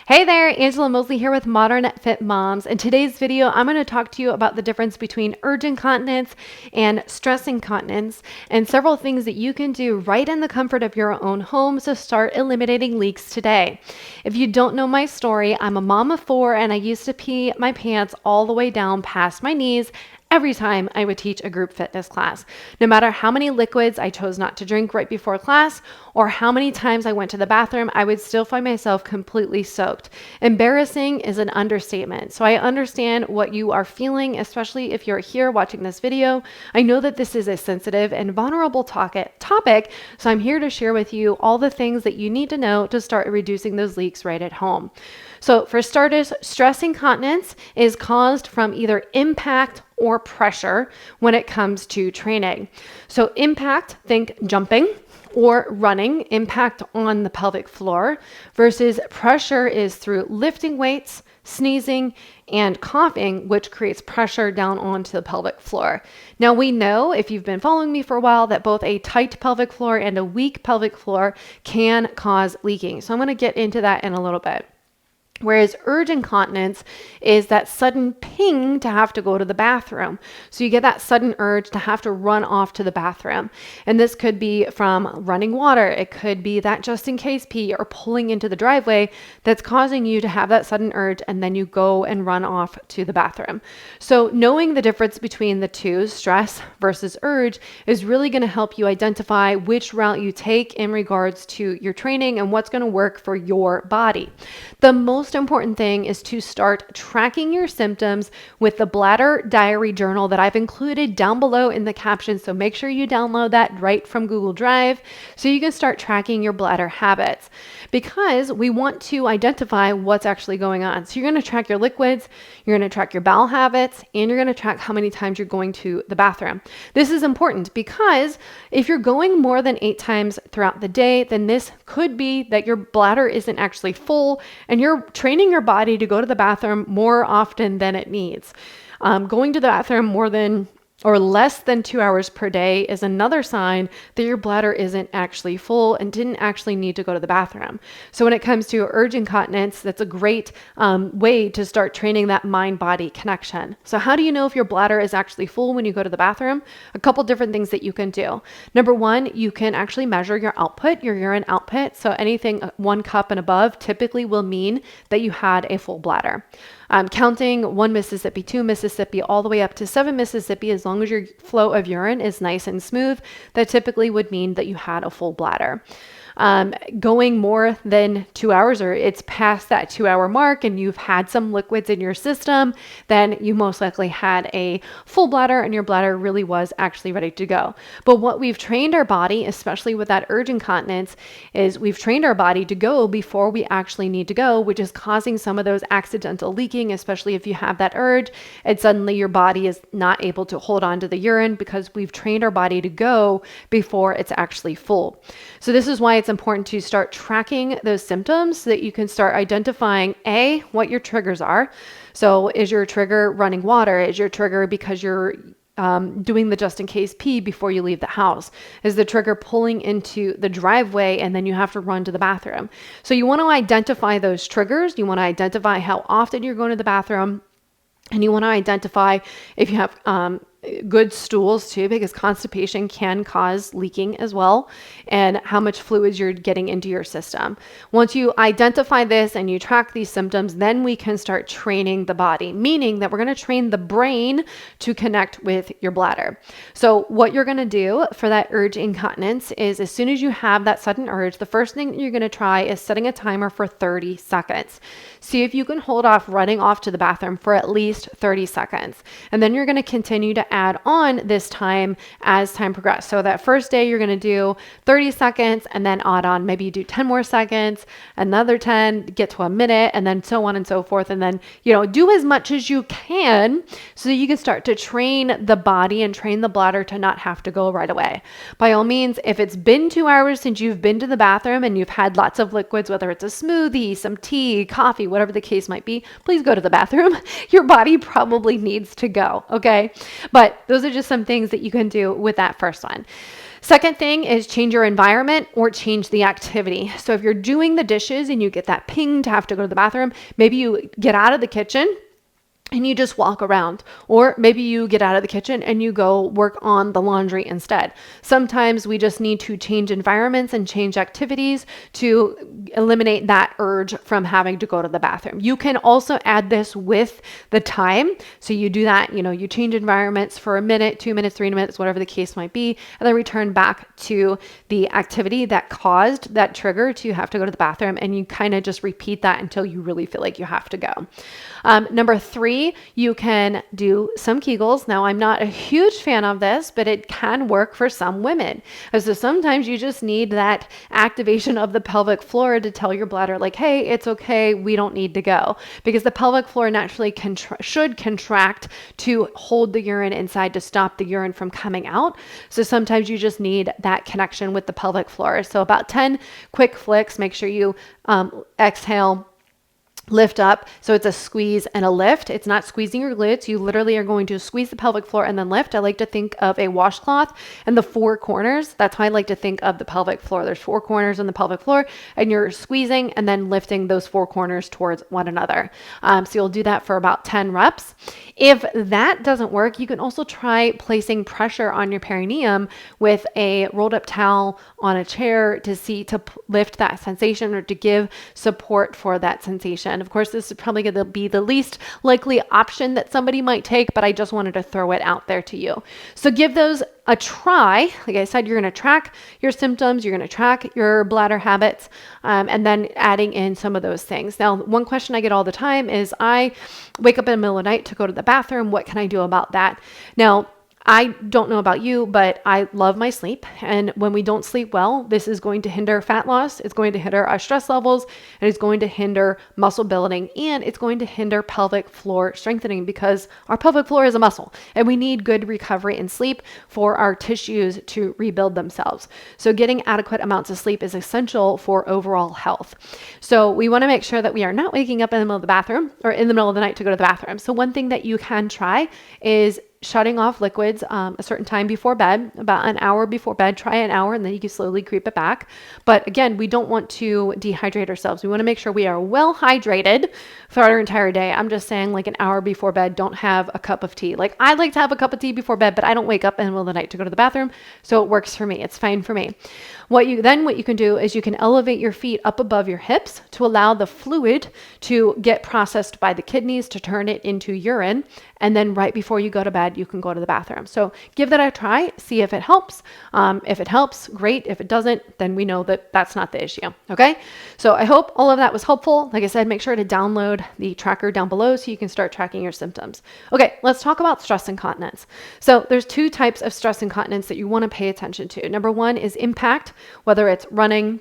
Hey there, Angela Mosley here with Modern Fit Moms. In today's video, I'm going to talk to you about the difference between urge incontinence and stress incontinence and several things that you can do right in the comfort of your own home to start eliminating leaks today. If you don't know my story, I'm a mom of 4 and I used to pee my pants all the way down past my knees every time I would teach a group fitness class. No matter how many liquids I chose not to drink right before class or how many times I went to the bathroom, I would still find myself completely soaked. Embarrassing is an understatement. So I understand what you are feeling, especially if you're here watching this video. I know that this is a sensitive and vulnerable topic, so I'm here to share with you all the things that you need to know to start reducing those leaks right at home. So for starters, stress incontinence is caused from either impact or pressure when it comes to training. So impact, think jumping or running, impact on the pelvic floor, versus pressure is through lifting weights, sneezing, and coughing, which creates pressure down onto the pelvic floor. Now we know, if you've been following me for a while, that both a tight pelvic floor and a weak pelvic floor can cause leaking. So I'm going to get into that in a little bit. Whereas urge incontinence is that sudden ping to have to go to the bathroom. So you get that sudden urge to have to run off to the bathroom. And this could be from running water. It could be that just in case pee or pulling into the driveway that's causing you to have that sudden urge and then you go and run off to the bathroom. So knowing the difference between the two, stress versus urge, is really going to help you identify which route you take in regards to your training and what's going to work for your body. The most important thing is to start tracking your symptoms with the bladder diary journal that I've included down below in the caption. So make sure you download that right from Google Drive so you can start tracking your bladder habits, because we want to identify what's actually going on. So you're going to track your liquids, you're going to track your bowel habits, and you're going to track how many times you're going to the bathroom. This is important because if you're going more than 8 times throughout the day, then this could be that your bladder isn't actually full and you're training your body to go to the bathroom more often than it needs. Going to the bathroom more than or less than 2 hours per day is another sign that your bladder isn't actually full and didn't actually need to go to the bathroom. So when it comes to urge incontinence, that's a great way to start training that mind-body connection. So how do you know if your bladder is actually full when you go to the bathroom? A couple different things that you can do. Number one, you can actually measure your output, your urine output. So anything 1 cup and above typically will mean that you had a full bladder. Counting 1 Mississippi, 2 Mississippi, all the way up to 7 Mississippi, as long as your flow of urine is nice and smooth, that typically would mean that you had a full bladder. Going more than 2 hours or it's past that 2-hour mark and you've had some liquids in your system, then you most likely had a full bladder and your bladder really was actually ready to go. But what we've trained our body, especially with that urge incontinence, is we've trained our body to go before we actually need to go, which is causing some of those accidental leaking, especially if you have that urge and suddenly your body is not able to hold on to the urine because we've trained our body to go before it's actually full. So this is why it's important to start tracking those symptoms so that you can start identifying what your triggers are. So is your trigger running water? Is your trigger because you're doing the just in case pee before you leave the house? Is the trigger pulling into the driveway and then you have to run to the bathroom? So you want to identify those triggers. You want to identify how often you're going to the bathroom. And you want to identify if you have good stools too, because constipation can cause leaking as well, and how much fluids you're getting into your system. Once you identify this and you track these symptoms, then we can start training the body, meaning that we're going to train the brain to connect with your bladder. So what you're going to do for that urge incontinence is as soon as you have that sudden urge, the first thing you're going to try is setting a timer for 30 seconds. See if you can hold off running off to the bathroom for at least 30 seconds. And then you're going to continue to add on this time as time progresses. So that first day you're going to do 30 seconds and then add on, maybe you do 10 more seconds, another 10, get to a minute, and then so on and so forth. And then, do as much as you can so you can start to train the body and train the bladder to not have to go right away. By all means, if it's been 2 hours since you've been to the bathroom and you've had lots of liquids, whether it's a smoothie, some tea, coffee, whatever the case might be, please go to the bathroom. Your body probably needs to go. Okay. But those are just some things that you can do with that first one. Second thing is change your environment or change the activity. So if you're doing the dishes and you get that ping to have to go to the bathroom, maybe you get out of the kitchen and you just walk around, or maybe you get out of the kitchen and you go work on the laundry instead. Sometimes we just need to change environments and change activities to eliminate that urge from having to go to the bathroom. You can also add this with the time. So you do that, you change environments for a minute, 2 minutes, 3 minutes, whatever the case might be, and then return back to the activity that caused that trigger to have to go to the bathroom. And you kind of just repeat that until you really feel like you have to go. Number 3, you can do some Kegels. Now, I'm not a huge fan of this, but it can work for some women. So sometimes you just need that activation of the pelvic floor to tell your bladder, like, hey, it's okay, we don't need to go. Because the pelvic floor naturally should contract to hold the urine inside to stop the urine from coming out. So sometimes you just need that connection with the pelvic floor. So about 10 quick flicks. Make sure you exhale, lift up. So it's a squeeze and a lift. It's not squeezing your glutes. You literally are going to squeeze the pelvic floor and then lift. I like to think of a washcloth and the 4 corners. That's how I like to think of the pelvic floor. There's 4 corners in the pelvic floor and you're squeezing and then lifting those 4 corners towards one another. So you'll do that for about 10 reps. If that doesn't work, you can also try placing pressure on your perineum with a rolled up towel on a chair to lift that sensation or to give support for that sensation. Of course, this is probably going to be the least likely option that somebody might take, but I just wanted to throw it out there to you. So give those a try. Like I said, you're going to track your symptoms, you're going to track your bladder habits, and then adding in some of those things. Now, one question I get all the time is I wake up in the middle of the night to go to the bathroom. What can I do about that? Now, I don't know about you, but I love my sleep. And when we don't sleep well, this is going to hinder fat loss. It's going to hinder our stress levels, and it's going to hinder muscle building, and it's going to hinder pelvic floor strengthening because our pelvic floor is a muscle and we need good recovery and sleep for our tissues to rebuild themselves. So getting adequate amounts of sleep is essential for overall health. So we want to make sure that we are not waking up in the middle of the bathroom or in the middle of the night to go to the bathroom. So one thing that you can try is shutting off liquids a certain time before bed, about an hour before bed. Try an hour and then you can slowly creep it back. But again, we don't want to dehydrate ourselves. We want to make sure we are well hydrated throughout our entire day. I'm just saying, like, an hour before bed, don't have a cup of tea. Like, I like to have a cup of tea before bed, but I don't wake up in the middle of the night to go to the bathroom. So it works for me. It's fine for me. What you can do is you can elevate your feet up above your hips to allow the fluid to get processed by the kidneys to turn it into urine. And then right before you go to bed, you can go to the bathroom. So give that a try, see if it helps. If it helps, great. If it doesn't, then we know that that's not the issue. Okay. So I hope all of that was helpful. Like I said, make sure to download the tracker down below so you can start tracking your symptoms. Okay. Let's talk about stress incontinence. So there's 2 types of stress incontinence that you want to pay attention to. Number 1 is impact, whether it's running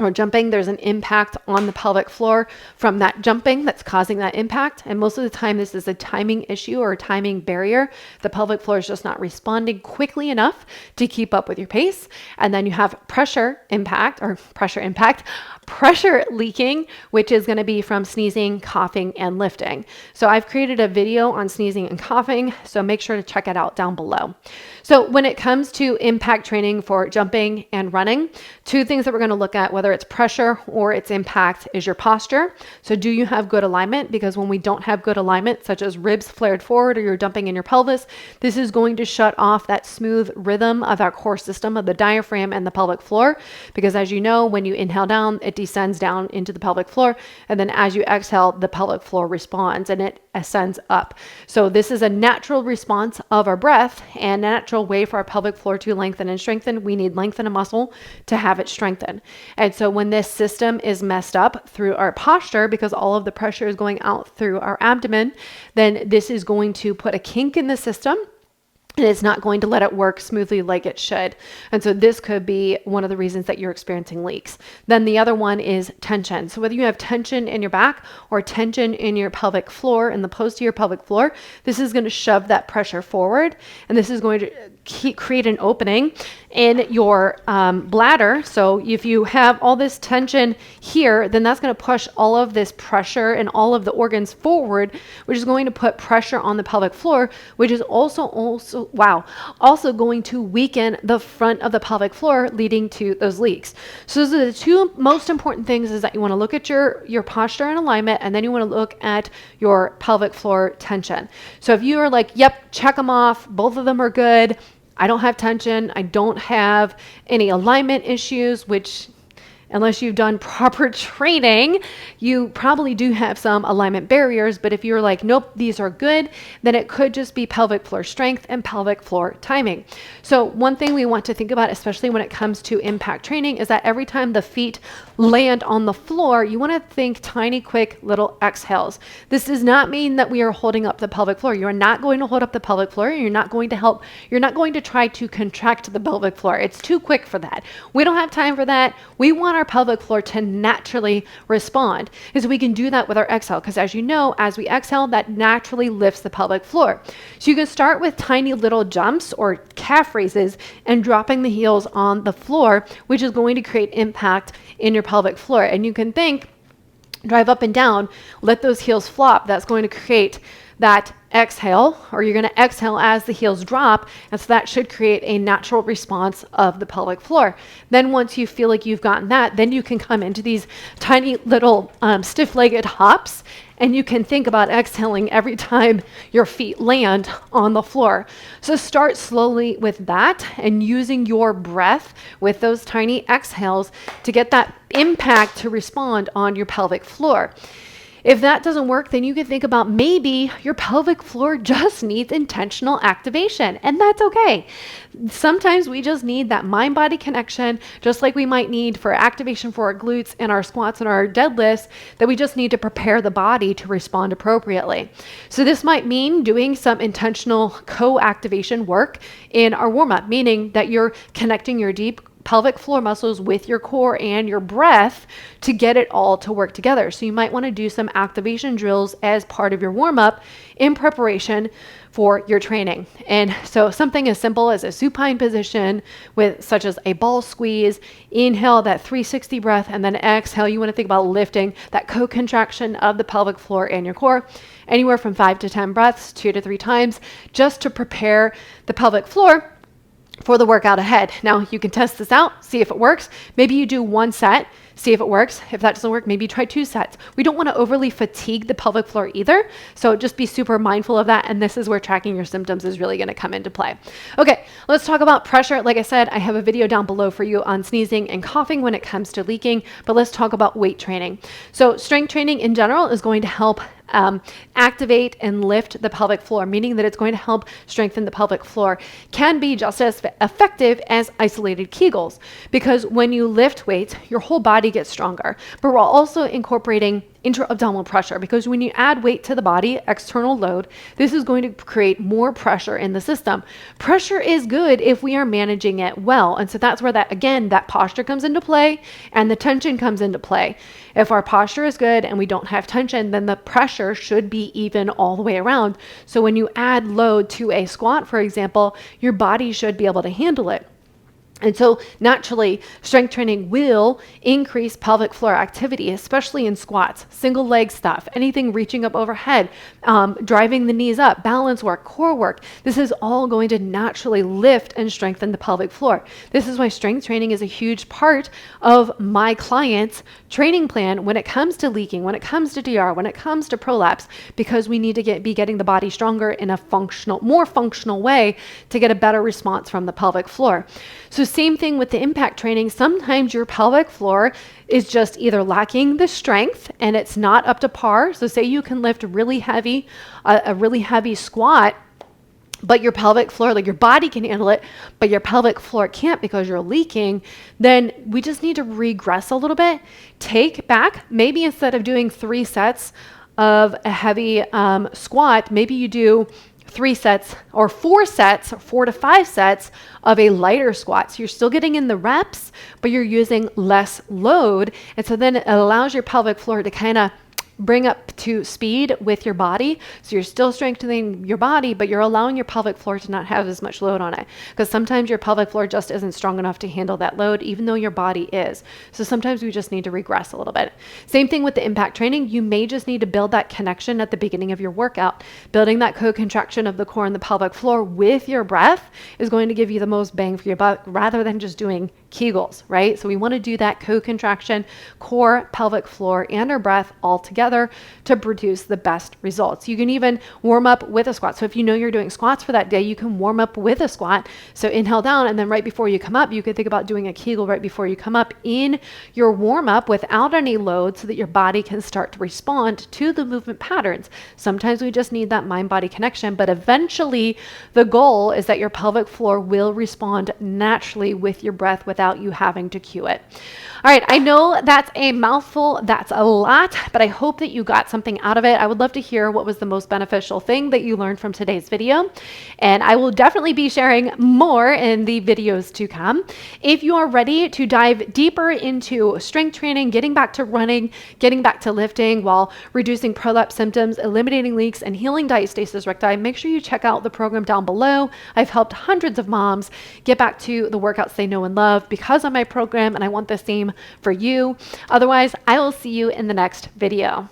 or jumping. There's an impact on the pelvic floor from that jumping that's causing that impact. And most of the time, this is a timing issue or a timing barrier. The pelvic floor is just not responding quickly enough to keep up with your pace. And then you have pressure leaking, which is going to be from sneezing, coughing, and lifting. So I've created a video on sneezing and coughing, so make sure to check it out down below. So when it comes to impact training for jumping and running, 2 things that we're going to look at, whether it's pressure or its impact, is your posture. So do you have good alignment? Because when we don't have good alignment, such as ribs flared forward or you're dumping in your pelvis, this is going to shut off that smooth rhythm of our core system of the diaphragm and the pelvic floor. Because as you know, when you inhale down, it descends down into the pelvic floor. And then as you exhale, the pelvic floor responds and it ascends up. So this is a natural response of our breath and a natural way for our pelvic floor to lengthen and strengthen. We need lengthen a muscle to have it strengthen. And so when this system is messed up through our posture, because all of the pressure is going out through our abdomen, then this is going to put a kink in the system. And it's not going to let it work smoothly like it should. And so this could be one of the reasons that you're experiencing leaks. Then the other one is tension. So whether you have tension in your back or tension in your pelvic floor, in the posterior pelvic floor, this is going to shove that pressure forward. And this is going to create an opening in your bladder. So if you have all this tension here, then that's going to push all of this pressure and all of the organs forward, which is going to put pressure on the pelvic floor, which is also going to weaken the front of the pelvic floor, leading to those leaks. So those are the two most important things, is that you want to look at your posture and alignment, and then you want to look at your pelvic floor tension. So if you are like, yep, check them off, both of them are good, I don't have tension, I don't have any alignment issues, which unless you've done proper training, you probably do have some alignment barriers. But if you're like, nope, these are good, then it could just be pelvic floor strength and pelvic floor timing. So one thing we want to think about, especially when it comes to impact training, is that every time the feet land on the floor, you want to think tiny, quick little exhales. This does not mean that we are holding up the pelvic floor. You're not going to hold up the pelvic floor. You're not going to try to contract the pelvic floor. It's too quick for that. We don't have time for that. We want our pelvic floor to naturally respond. And so we can do that with our exhale, because as you know, as we exhale, that naturally lifts the pelvic floor. So you can start with tiny little jumps or calf raises and dropping the heels on the floor, which is going to create impact in your pelvic floor. And you can think, drive up and down, let those heels flop. That's going to create that exhale, or you're going to exhale as the heels drop, and so that should create a natural response of the pelvic floor. Then once you feel like you've gotten that, then you can come into these tiny little stiff-legged hops, and you can think about exhaling every time your feet land on the floor. So start slowly with that and using your breath with those tiny exhales to get that impact to respond on your pelvic floor. If that doesn't work, then you can think about maybe your pelvic floor just needs intentional activation, and that's okay. Sometimes we just need that mind-body connection, just like we might need for activation for our glutes and our squats and our deadlifts, that we just need to prepare the body to respond appropriately. So this might mean doing some intentional co-activation work in our warm-up, meaning that you're connecting your deep pelvic floor muscles with your core and your breath to get it all to work together. So you might want to do some activation drills as part of your warm-up in preparation for your training. And so something as simple as a supine position with such as a ball squeeze, inhale that 360 breath, and then exhale, you want to think about lifting that co-contraction of the pelvic floor and your core, anywhere from 5 to 10 breaths, 2 to 3 times, just to prepare the pelvic floor for the workout ahead. Now you can test this out, see if it works. Maybe you do one set, see if it works. If that doesn't work, maybe try 2 sets. We don't want to overly fatigue the pelvic floor either. So just be super mindful of that. And this is where tracking your symptoms is really going to come into play. Okay, let's talk about pressure. Like I said, I have a video down below for you on sneezing and coughing when it comes to leaking, but let's talk about weight training. So strength training in general is going to help activate and lift the pelvic floor, meaning that it's going to help strengthen the pelvic floor, can be just as effective as isolated Kegels, because when you lift weights, your whole body gets stronger. But we're also incorporating intra-abdominal pressure, because when you add weight to the body, external load, this is going to create more pressure in the system. Pressure is good if we are managing it well. And so that's where that posture comes into play and the tension comes into play. If our posture is good and we don't have tension, then the pressure should be even all the way around. So when you add load to a squat, for example, your body should be able to handle it. And so naturally, strength training will increase pelvic floor activity, especially in squats, single leg stuff, anything reaching up overhead, driving the knees up, balance work, core work. This is all going to naturally lift and strengthen the pelvic floor. This is why strength training is a huge part of my clients' training plan when it comes to leaking, when it comes to DR, when it comes to prolapse, because we need to be getting the body stronger in a more functional way to get a better response from the pelvic floor. So same thing with the impact training. Sometimes your pelvic floor is just either lacking the strength and it's not up to par. So say you can lift really heavy, a really heavy squat, but your pelvic floor, like your body can handle it, but your pelvic floor can't because you're leaking, then we just need to regress a little bit. Take back, maybe instead of doing 3 sets of a heavy squat, maybe you do 3 sets or 4 sets, 4 to 5 sets of a lighter squat. So you're still getting in the reps, but you're using less load. And so then it allows your pelvic floor to kind of bring up to speed with your body. So you're still strengthening your body, but you're allowing your pelvic floor to not have as much load on it, because sometimes your pelvic floor just isn't strong enough to handle that load, even though your body is. So sometimes we just need to regress a little bit. Same thing with the impact training. You may just need to build that connection at the beginning of your workout. Building that co-contraction of the core and the pelvic floor with your breath is going to give you the most bang for your buck, rather than just doing Kegels, right? So we want to do that co-contraction, core, pelvic floor, and our breath all together to produce the best results. You can even warm up with a squat. So if you know you're doing squats for that day, you can warm up with a squat. So inhale down, and then right before you come up, you could think about doing a Kegel right before you come up in your warm up without any load, so that your body can start to respond to the movement patterns. Sometimes we just need that mind-body connection, but eventually the goal is that your pelvic floor will respond naturally with your breath without you having to cue it. All right, I know that's a mouthful, that's a lot, but I hope that you got something out of it. I would love to hear what was the most beneficial thing that you learned from today's video, and I will definitely be sharing more in the videos to come. If you are ready to dive deeper into strength training, getting back to running, getting back to lifting while reducing prolapse symptoms, eliminating leaks, and healing diastasis recti, make sure you check out the program down below. I've helped hundreds of moms get back to the workouts they know and love because of my program, and I want the same for you. Otherwise, I will see you in the next video.